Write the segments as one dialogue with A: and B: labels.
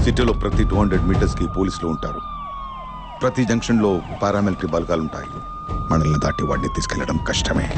A: సిటీలో ప్రతి 200 మీటర్స్ కి పోలీసులు ఉంటారు. ప్రతి జంక్షన్ లో పారామిలిటరీ బలగాలుంటాయి. మనల్ని దాటి వాడిని తీసుకెళ్లడం కష్టమే.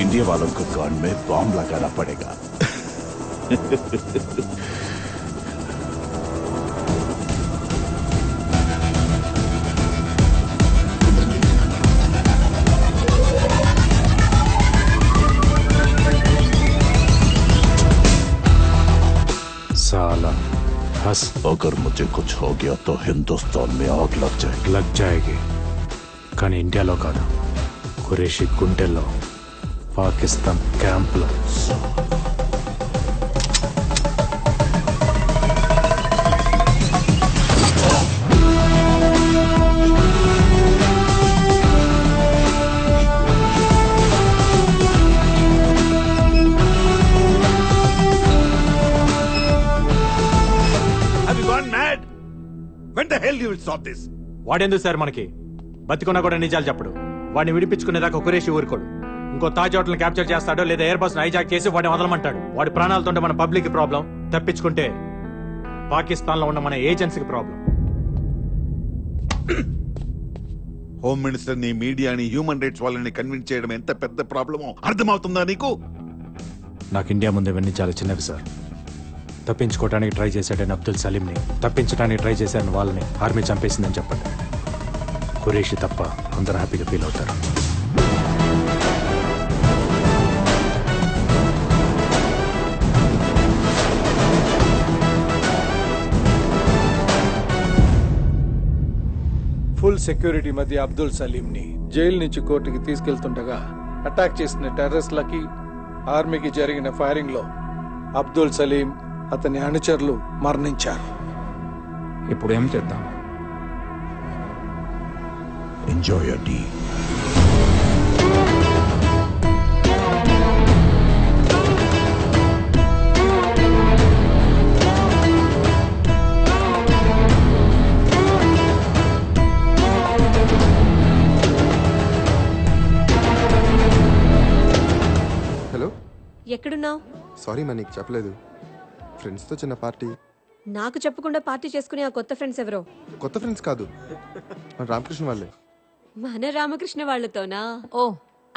B: इंडिया वालों को कान में बॉम्ब लगाना पड़ेगा।
C: साला हंस।
B: अगर मुझे कुछ हो गया तो हिंदुस्तान में आग लग जाएगी
C: కానీ ఇండియాలో కాదు, ఖురేషీ గుంటెల్లో, పాకిస్తాన్ క్యాంప్లో.
B: Have you gone mad? When the hell you will stop this?
C: వాడెందుకు సార్ మనకి? బతికున్నా కూడా నిజాలు చెప్పడు. వాడిని విడిపించుకునేదాకా ఖురేషీ ఊరుకోడు. ఇంకో తాజ్ హోటల్ క్యాప్చర్ చేస్తాడో లేదా ఎయిర్ బస్ హైజాక్ చేసి వాడిని వదలమంటాడు. వాడి ప్రాణాలతో మన పబ్లిక్ ప్రాబ్లం, తప్పించుకుంటే పాకిస్తాన్ లో ఉన్న మన ఏజెన్సీకి ప్రాబ్లం.
A: హోమ్ మినిస్టర్ ని, మీడియాని, హ్యూమన్ రైట్స్ వాళ్ళని కన్విన్స్ చేయడం ఎంత పెద్ద ప్రాబ్లమో అర్థమవుతుందా నీకు?
C: నాకు ఇండియా ముందు ఇవన్నీ చాలా చిన్నవి సార్. తప్పించుకోవడానికి ట్రై చేశాడని అబ్దుల్ సలీంని, తప్పించడానికి ట్రై చేశాడని వాళ్ళని ఆర్మీ చంపేసిందని చెప్పండి. ఖురేషీ తప్ప అందరూ హ్యాపీగా ఫీల్ అవుతారు.
D: ఫుల్ సెక్యూరిటీ మధ్య అబ్దుల్ సలీంని జైలు నుంచి కోర్టుకి తీసుకెళ్తుండగా అటాక్ చేసిన టెర్రరిస్టులకి, ఆర్మీకి జరిగిన ఫైరింగ్ లో అబ్దుల్ సలీం, అతని అనుచరులు మరణించారు.
E: ఇప్పుడు ఏం చేద్దాం?
B: Enjoy your tea.
F: హలో,
G: ఎక్కడున్నావు?
F: సారీ మా నీకు చెప్పలేదు. ఫ్రెండ్స్తో చిన్న పార్టీ.
G: నాకు చెప్పకుండా పార్టీ చేసుకునే ఆ కొత్త ఫ్రెండ్స్ ఎవరో?
F: కొత్త ఫ్రెండ్స్ కాదు, మన రామకృష్ణ వాళ్ళే.
G: మన రామకృష్ణ వాళ్ళతోనా?
H: ఓ,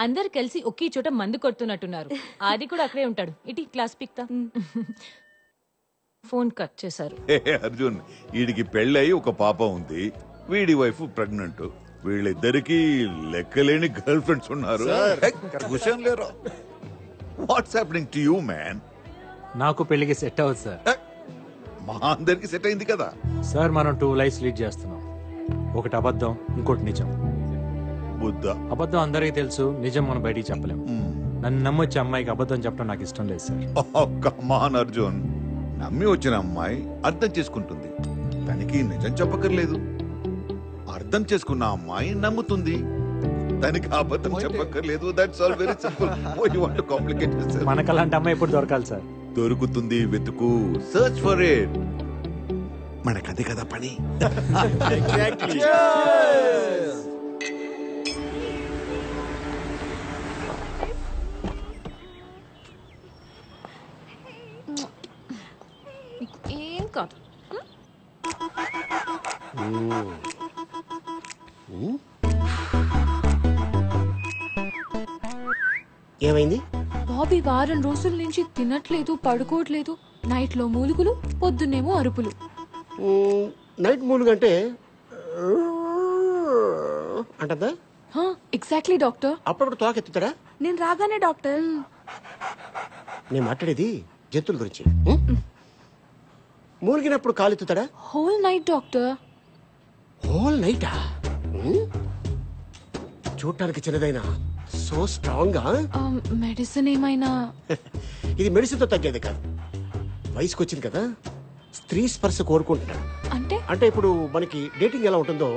H: అందరు కలిసి ఒకే చోట మందు కొడుతున్నట్టున్నారు. ఆది కూడా అక్కడే ఉంటాడు. ఇటీ క్లాస్ పిక్తా. ఫోన్ కట్ చేశారు.
A: అర్జున్, వీడికి పెళ్ళయి ఒక పాప ఉంది, వీడి వైఫ్ ప్రెగ్నెంట్.
B: వీళ్ళిద్దరికి లెక్కలేని గర్ల్ ఫ్రెండ్స్ ఉన్నారు. క్వశ్చన్ లేరు. What's happening to you man?
C: నాకు పెళ్లికి సెట్ అవ్వదు సార్.
B: మా అందరికి సెట్ అయింది కదా.
C: సార్ మనం 2 లైఫ్స్ లీడ్ చేస్తున్నాం. ఒకటి అబద్ధం, ఇంకోటి నిజం.
B: బుద్ధ.
C: అబద్ధం అందరికీ తెలుసు, నిజం మనం బయటికి చెప్పలేం. నన్ను నమ్మొచ్చే అమ్మాయికి అబద్ధం చెప్పడం నాకు ఇష్టం లేదు సార్.
B: కమాన్ అర్జున్, నమ్మి వచ్చిన అమ్మాయి అర్థం చేసుకుంటుంది, తనకి నిజం చెప్పక్కర్లేదు. అర్థం చేసుకున్న అమ్మాయి నమ్ముతుంది, తనకి అబద్ధం చెప్పక్కర్లేదు. That's all very simple. Why you want to complicate this?
C: మనకు అలాంటి అమ్మాయి ఇప్పుడు దొరకాలి సార్.
B: దొరుకుతుంది, వెతుకు, సర్చ్ ఫర్ ఇట్. మనకదే కదా పని.
H: ఏం కాదు.
I: ఏమైంది?
J: బాబీ వారం రోజుల నుంచి తినట్లేదు, పడుకోవట్లేదు. నైట్ లో మూలుగులు, పొద్దున్నేమో అరుపులు.
I: నైట్ మూలుగంటే అంటదా?
J: Exactly doctor.
I: అప్పుడప్పుడు తోకెత్తుతాడా?
J: నేను రాగానే డాక్టర్.
I: నేను మాట్లాడేది జంతువుల గురించి. మూలిగినప్పుడు కాలెత్తుతాడా?
J: Whole night doctor.
I: హోల్ నైటా? చూడటానికి చిన్నదైనా సో స్ట్రాంగ్.
J: మెడిసిన్ ఏమైనా?
I: ఇది మెడిసిన్ తో తగ్గేది కాదు. వయసుకు వచ్చింది కదా, స్త్రీ స్పర్శ కోరుకుంటున్నాడు.
J: అంటే
I: అంటే ఇప్పుడు మనకి డేటింగ్ ఎలా ఉంటుందో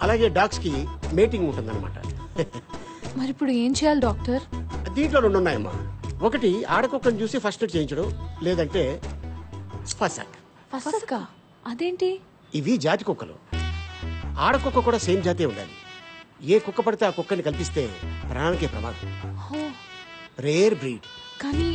I: అలాగే డాగ్స్ కి మేటింగ్ ఉంటుందన్నమాట.
J: మరి ఇప్పుడు ఏం చేయాలి డాక్టర్?
I: దీంట్లో 2 ఉన్నాయమ్మా. ఒకటి ఆడకుక్కను చూసి ఫస్ట్ ఎయిడ్ చేయించడం, లేదంటే ఫసాక్.
J: ఫసకా? అదేంటి?
I: ఇవి జాతి కుక్కలు. ఆడకుక్క కూడా సేమ్ జాతే ఉండాలి. ఏ కుక్క పడితే ఆ కుక్కని కల్పిస్తే ప్రాణానికే ప్రమాదం. Rare breed.
J: కానీ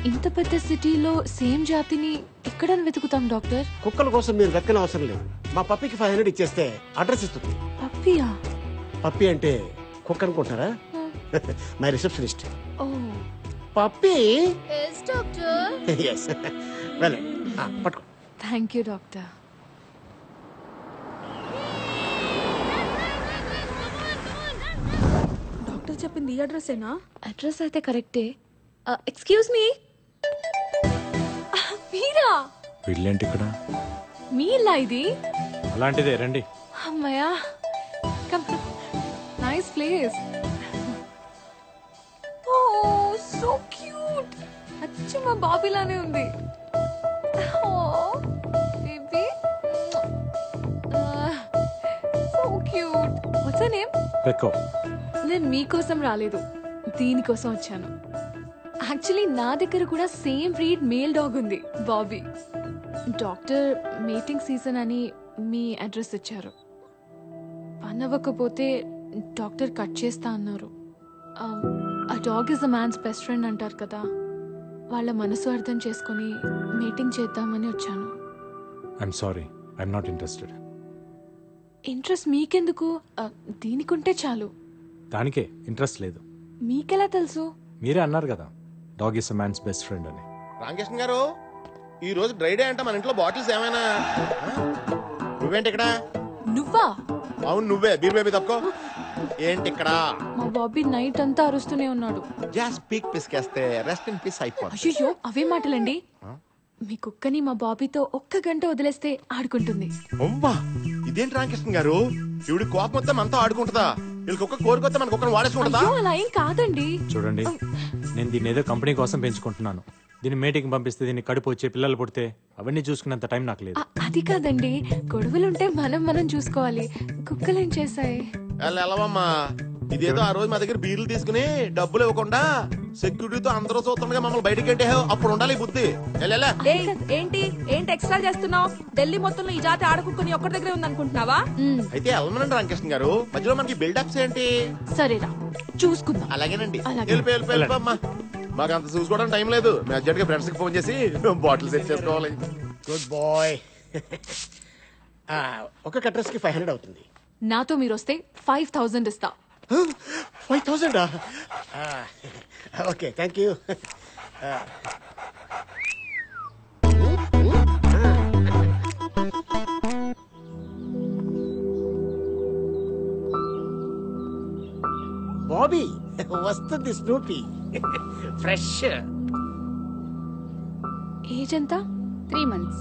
J: ఇంత పెద్ద సిటీలో సేమ్ జాతిని ఎక్కడ వెతుకుతాం డాక్టర్?
I: కుక్కల కోసం మీరు వెతకని అవసరం లేదు. మా పప్పికి 500 ఇచ్చేస్తే అడ్రస్ ఇస్తుంది.
J: పప్పియా?
I: పప్పి అంటే కుక్క అనుకుంటారా? My receptionist.
J: Oh
I: puppy.
J: Yes doctor.
I: Yes. వెళ్ళండి, పట్టుకో.
J: Thank you doctor.
G: డాక్టర్ చెప్పింది ఈ అడ్రస్సేనా?
J: అడ్రస్ అయితే కరెక్టే. Excuse me. మీరా?
C: వీళ్ళేంటి ఇక్కడ?
J: మీ ఇల్లా ఇది?
C: అలాంటిదే, రండి.
J: అమ్మయ్యా. Come. Nice place. Oh so cute. అచ్చం మా బాబీలానే ఉంది. Oh baby so cute. What's your name?
C: పెక్కో.
J: నేను మీకోసం రాలేదు, దీనికోసం వచ్చాను. యాక్చువల్లీ నా దగ్గర కూడా సేమ్ బ్రీడ్ మేల్ డాగ్ ఉంది, బాబీ. డాక్టర్ మీటింగ్ సీజన్ అని మీ అడ్రస్ ఇచ్చారు. పని అవ్వకపోతే డాక్టర్ కట్ చేస్తా అన్నారు. ఆ dog is a man's best friend అంటారు కదా, వాళ్ళ మనసు అర్థం చేసుకొని మీటింగ్ చేద్దామని వచ్చాను.
C: I'm sorry, I'm not interested.
J: Interest మీకెందుకు? దీనికుంటే చాలు.
C: దానికే ఇంట్రెస్ట్ లేదు.
J: మీకెలా తెలుసు?
C: మీరే అన్నారు కదా, dog is a man's best friend అని.
K: రామకృష్ణ గారు, ఈ రోజు డ్రై డే అంట, మన ఇంట్లో బాటిల్స్ ఏమైనా? నువ్వేంటి ఇక్కడ?
J: నువ్వా?
K: అవును నువ్వే. బీర్ బేబీ తప్పుకో. ఏంటి ఇక్కడ?
J: మా బాబీ నైట్ అంతా అరుస్తూనే ఉన్నాడు.
K: జస్ట్ పీక్ పిసికేస్తే రెస్ట్ ఇన్ పీస్ అయిపోతుంది.
J: అయ్యో అవే మాటలండి. మీ కుక్కని మా బాబీతో 1 గంట వదిలేస్తే ఆడుకుంటుంది.
K: అమ్మా, ఇదేంటి రామకృష్ణ గారు, ఇవిడి కోపం వస్తే మనతో ఆడుకుంటుందా? వీళ్ళకి కుక్క కోరుకొస్తే మన కుక్కను వాడేసుకుంటుందా?
J: అయ్యో అలా ఏం కాదండి.
C: చూడండి, నేను దీన్ని ఏదో కంపెనీ కోసం పెంచుకుంటున్నాను. దీన్ని మీటింగ్ పంపిస్తే దీన్ని కడుపు వచ్చే పిల్లలు పుడితే అవన్నీ చూసుకునేంత టైం నాకు లేదు.
J: అది కాదండి, గొడవలుంటే మనం చూసుకోవాలి. కుక్కలేం చేశాయి?
K: వెళ్ళవమ్మా, ఇదేదో ఆ రోజు మా దగ్గర బీర్లు తీసుకుని డబ్బులు ఇవ్వకుండా సెక్యూరిటీతో అందరూ చూస్తుండగా మమ్మల్ని బయటికి అంటే అప్పుడు ఉండాలి ఈ బుద్ధి.
G: ఏంటి ఎక్స్ట్రా చేస్తున్నావు? ఢిల్లీ మొత్తంలో ఈ జాతి ఆడకుక్కని ఒక్కడి దగ్గరే ఉందనుకుంటున్నావా?
K: అయితే వెళ్ళమనండి రామకృష్ణ గారు, మధ్యలో మనకి బిల్డప్స్ ఏంటి?
J: సరేరా చూసుకుందాం.
K: అలాగేనండి, వెళ్ళిపోమ్మా. మాకు అంత చూసుకోవడానికి టైం లేదు. మేము అర్జెంట్ గా ఫ్రెండ్స్ కి ఫోన్ చేసి బాటిల్ సెట్ చేసుకోవాలి.
I: Good boy. ఒక అడ్రస్ కి 500 అవుతుంది.
J: నాతో మీరు వస్తే 5000 ఇస్తా.
I: 5000? Okay, thank you. బాబీ వస్తుంది స్నూపీ ఫ్రెష్.
J: ఏజ్ ఎంత?
G: 3 months.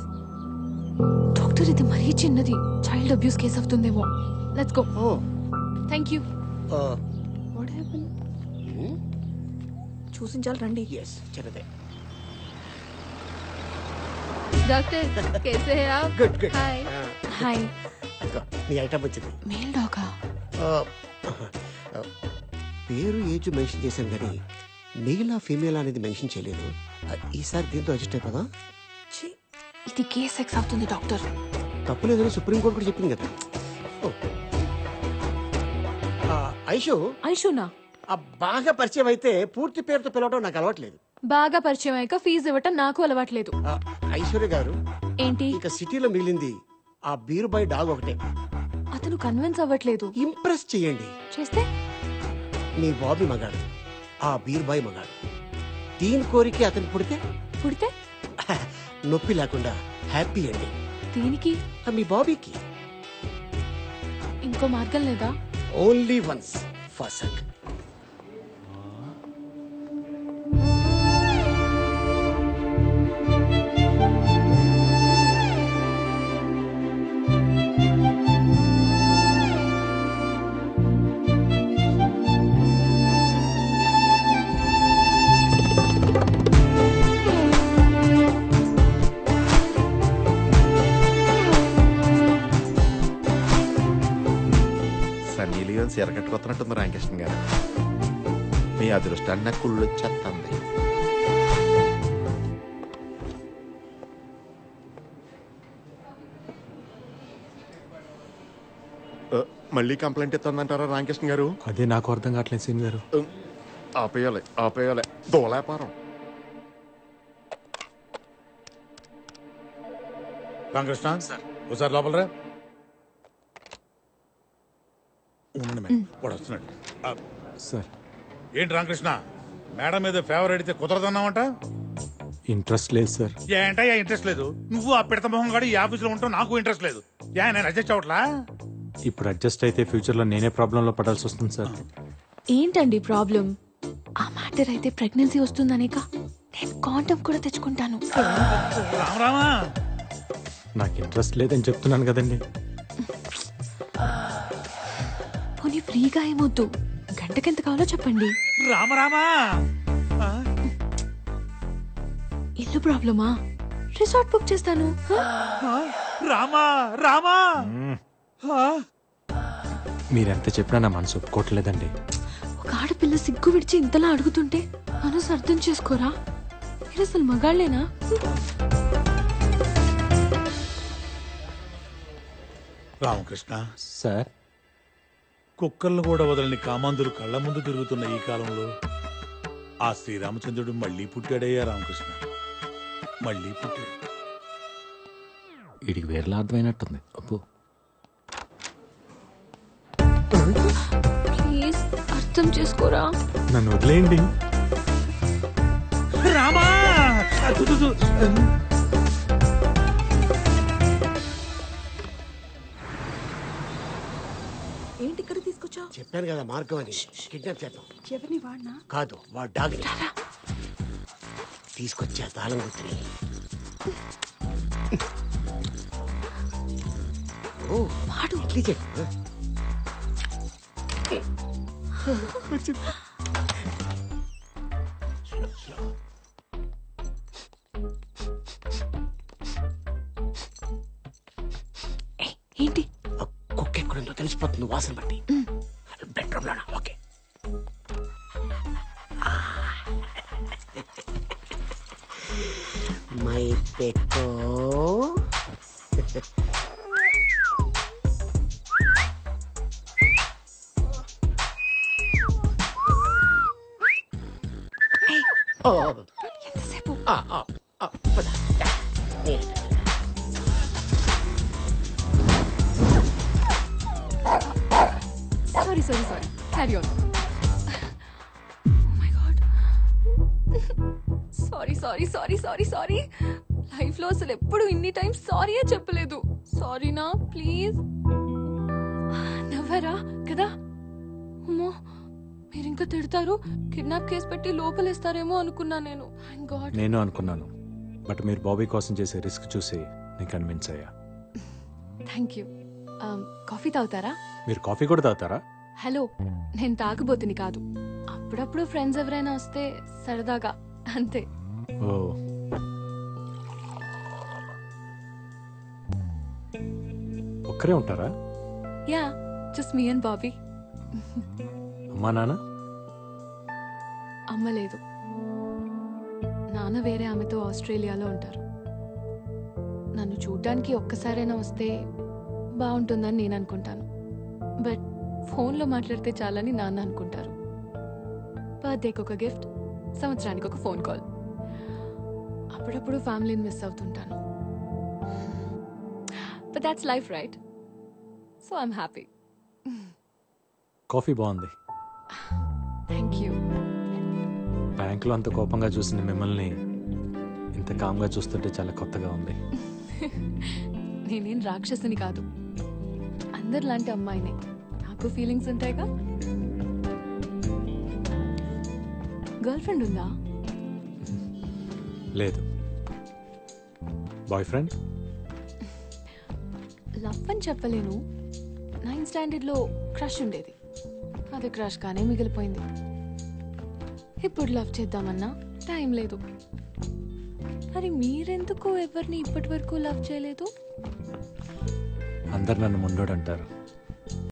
J: డాక్టర్ ఇది మరీ చిన్నది, చైల్డ్ అబ్యూస్ కేసు అవుతుందేమో. Let's go.
I: Oh
J: thank you.
G: What happened? చూసించాలి రండి.
I: ఎస్ చిన్నదే.
G: డాక్టర్ कैसे हैं आप?
I: Good good.
G: Hi.
J: హాయ్.
I: నీ ఐటమ్ వచ్చింది.
J: మేల్ డాగా?
I: పేరు ఏజ్ మెన్షన్ చేశాను కానీ మెయిలా ఫీమేల్ అనేది మెన్షన్ చేయలేదు. ఈసారి దీంతో అడ్జస్ట్ అయిపోదా?
J: ఇది కేస్ సెక్స్ అవుతుంది డాక్టర్.
I: తప్పులేదని సుప్రీంకోర్టు కూడా చెప్పింది కదా. ఐషు
J: ఐషునా?
I: బాగా పరిచయం అయితే పూర్తి పేరుతో పిలవడం నాకు అలవాట్లేదు.
J: బాగా పరిచయం అయ్యాక ఫీజు ఇవ్వటం నాకు అలవాట్లేదు.
I: ఐశ్వర్య గారు
J: ఏంటి?
I: ఇక సిటీలో మిగిలింది ఆ బీరుబాయ్ డాగ్ ఒకటే.
J: అతను కన్విన్స్ అవ్వట్లేదు.
I: ఇంప్రెస్ చేయండి.
J: చేస్తే?
I: నీ బాబీ మగాడు, ఆ బీరుబాయ్ మగాడు. దీని కోరిక అతను
J: పుడితే
I: నొప్పి లేకుండా హ్యాపీ అండి.
J: దీనికి
I: మీ బాబీకి
J: ఇంకో మార్గం లేదా?
I: Only once for suck.
K: Sunny Leone చీర కట్టుకొస్తున్నట్టుంది రామకృష్ణ గారు. మీ అదృష్టాన్ని నాకు కుళ్ళు వచ్చేస్తుంది. మళ్ళీ కంప్లైంట్ ఇస్తుందంటారా రామకృష్ణ గారు?
C: అదే నాకు అర్థం కావట్లేదు సీన్ గారు.
K: ఆపేయాలి దోలాపారం.
L: రామకృష్ణ ఒకసారి లోపల రా. ఉండండి మేడం, వాడు వస్తున్నాడు.
C: సార్
L: ఏంటి రామకృష్ణ, మేడం మీద ఫేవర్ అడిగితే కుదరదన్నావంట?
C: ఇంట్రెస్ట్ లేదు సార్.
L: ఏంటయ్యా ఇంట్రెస్ట్ లేదు? నువ్వు ఆ పిడత మొహం కూడా ఈ ఆఫీస్ లో ఉంటావు, నాకు ఇంట్రెస్ట్ లేదు. నేను అడ్జస్ట్ అవట్లా?
C: ఇప్పుడు అడ్జస్ట్ అయితే ఫ్యూచర్ లో నేనే ప్రాబ్లం లో పడాల్సి వస్తుంది సార్.
J: ఏంటండి ప్రాబ్లం? ఆ మ్యాటర్ అయితే ప్రెగ్నెన్సీ వస్తుందనేక నేను కాండం కూడా తెచ్చుకుంటాను.
L: రామరామా,
C: నాకు ఇంట్రెస్ట్ లేదని చెప్తున్నాను కదండి.
J: పోనీ ఫ్రీగా ఏమొద్దు, గంటకెంత కావాలో చెప్పండి.
L: రామరామా,
J: ఇల్లు ప్రాబ్లమా? రిసార్ట్ బుక్ చేస్తాను.
L: రామా రామా,
C: మీరెంత చెప్పినా నా మనసు ఒప్పుకోవట్లేదండి.
J: ఒక ఆడపిల్ల సిగ్గు విడిచి ఇంతలా అడుగుతుంటే మనసు అర్థం చేసుకోరా? మీరు అసలు మగాళ్ళేనా?
L: రామకృష్ణ
C: సార్,
L: కుక్కలను కూడా వదలని కామాంధులు కళ్ళ ముందు తిరుగుతున్న ఈ కాలంలో ఆ శ్రీరామచంద్రుడు మళ్ళీ పుట్టాడయ్యా రామకృష్ణ, మళ్ళీ పుట్టాడు.
C: వీడికి వేరేలా అర్థమైనట్టుంది. అప్పు
J: ప్లీజ్ అర్థం చేసుకోరా.
C: నన్ను వదిలేయండి.
L: రామా,
G: ఏంటి ఇక్కడ తీసుకొచ్చావు?
I: చెప్పాను కదా మార్గం అని. కిడ్నాప్ చేద్దాం.
G: ఎవరిని వాడినా?
I: కాదు, వాడు డాగ్ తీసుకొచ్చా తాళం గుర్తుని. ఓ వాడు ఇడ్లీ చెప్పు.
J: ఏంటి?
I: కుక్క ఎక్కడుందో తెలిసిపోతుంది వాసన బట్టి. బెడ్రూమ్ లోనా? ఓకే. మై పెక్కో
J: ఎంతసేపు? Sorry sorry sorry, carry on. My God, sorry sorry sorry sorry sorry. Life లో అసలు ఎప్పుడు ఇన్ని టైం సారీయే చెప్పలేదు. సారీనా ప్లీజ్. నవ్వరా కదా? అమ్మో, మీరు ఇంకా తిడతారు, కిడ్నాప్ కేసు పెట్టి లోపలేస్తారేమో అనుకున్నా నేను. Thank God.
C: నేను అనుకున్నాను, బట్ మీరు బాబీ కోసం చేసే రిస్క్ చూసి నేను కన్విన్స్ అయ్యా.
J: Thank you. కాఫీ తాగుతారా?
C: మీరు కాఫీ కూడా తాగుతారా?
J: హలో, నేను తాగబోతుని కాదు. అప్పుడప్పుడు ఫ్రెండ్స్ ఎవరైనా వస్తే సరదాగా, అంతే.
C: ఓ, ఒక్కరే ఉంటారా?
J: Yeah, just me and Bobby.
C: అమ్మా నాన్న?
J: అమ్మ లేదు, నాన్న వేరే ఆమెతో ఆస్ట్రేలియాలో ఉంటారు. నన్ను చూడ్డానికి ఒక్కసారైనా వస్తే బాగుంటుందని నేను అనుకుంటాను, బట్ ఫోన్లో మాట్లాడితే చాలని నాన్న అనుకుంటారు. బర్త్డేకి ఒక గిఫ్ట్, సంవత్సరానికి ఒక ఫోన్ కాల్. అప్పుడప్పుడు ఫ్యామిలీని మిస్ అవుతుంటాను. But that's life, right? So I'm happy.
C: Coffee బాగుంది.
J: Thank you.
C: బ్యాంకులో అంత కోపంగా చూసిన మిమ్మల్ని ఇంత కామ్గా చూస్తుంటే చాలా కొత్తగా ఉంది.
J: నేనేం రాక్షసుని కాదు, అందరిలాంటి అమ్మాయినే. నాకు ఫీలింగ్స్ ఉంటాయిగా. గర్ల్ ఫ్రెండ్ ఉందా?
C: లేదు. Boy friend?
J: లవ్ అని చెప్పలేను. 9th స్టాండర్డ్లో క్రష్ ఉండేది, అది క్రష్ గానే మిగిలిపోయింది. ఇప్పుడు లవ్ చేద్దామన్నా టైం లేదు. మరి మీరెందుకు ఎవరిని ఇప్పటి వరకు లవ్ చేయలేదు?
C: అందరు నన్ను ముండోడు అంటారు.